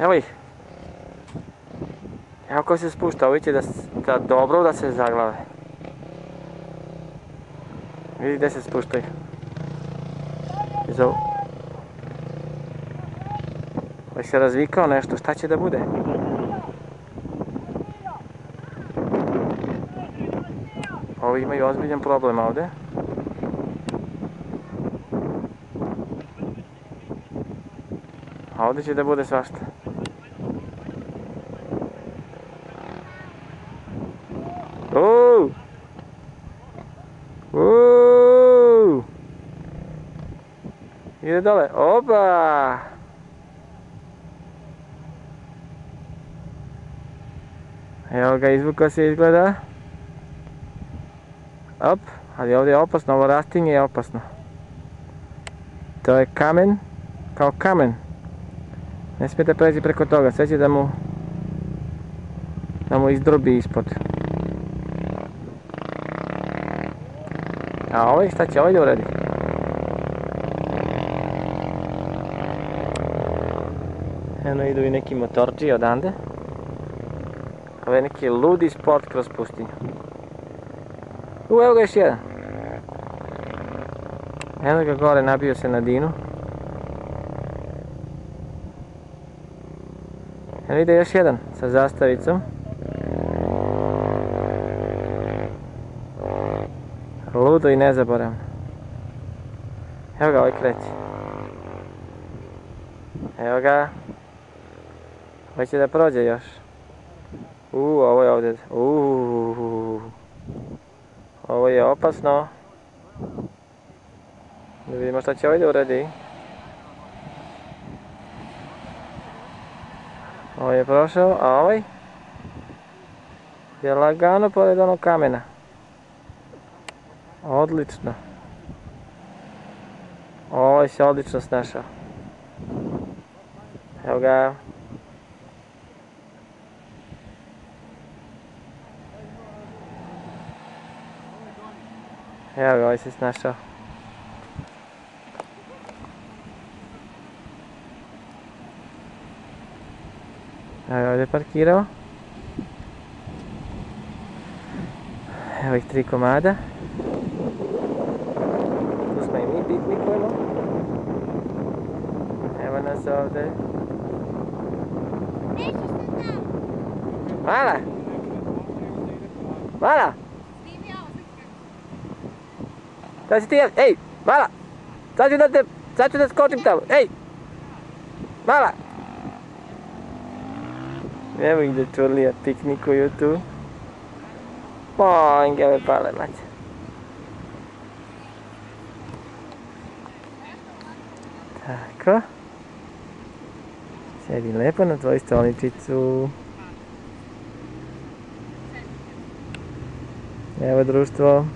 Evo ih. Evo ko se spušta, vidite da dobro da se zaglave. Vidi gdje se spuštaju. Ovaj se razvikao nešto, šta će da bude? Ovi imaju ozbiljan problem ovdje. A ovdje će da bude svašta. Uuuu! Uuuu! Ide dole, oba! Evo ga, izvukao se izgleda. Op, ali ovdje je opasno, ovo rastinje je opasno. To je kamen, kao kamen. Ne smijete preći preko toga, sve će da mu izdrobi ispod. A ovaj, šta će ovaj da uradi? Eno idu i neki motorči odande. Ovo je neki ludi sport kroz pustinju. Evo ga još jedan. Evo ga gore, nabio se na dinu. Evo ide još jedan sa zastavicom. Ludo i nezaboravno. Evo ga, ovaj kreće. Evo ga. Ovo će da prođe još. Ovo je ovdje. Ovo je opasno. Da vidimo šta će ovdje uradi. Ovo je prošao, a ovaj je lagano pored onog kamena. Odlično. Ovaj se odlično snašao. Evo ga. Evo ga, ovaj se snašao. Evo je ovdje parkirao. Evo ih 3 komada. Tu smo i mi piknikujemo. Evo nas ovdje. Mala! Mala! Šta si ti jel? Ej! Mala! Sad ću da skočim tamo. Ej! Mala! Evo ih dečurlija piknikuju tu. Poinge ove pale maće. Tako. Sjedi lepo na tvoju stoličicu. Evo društvo.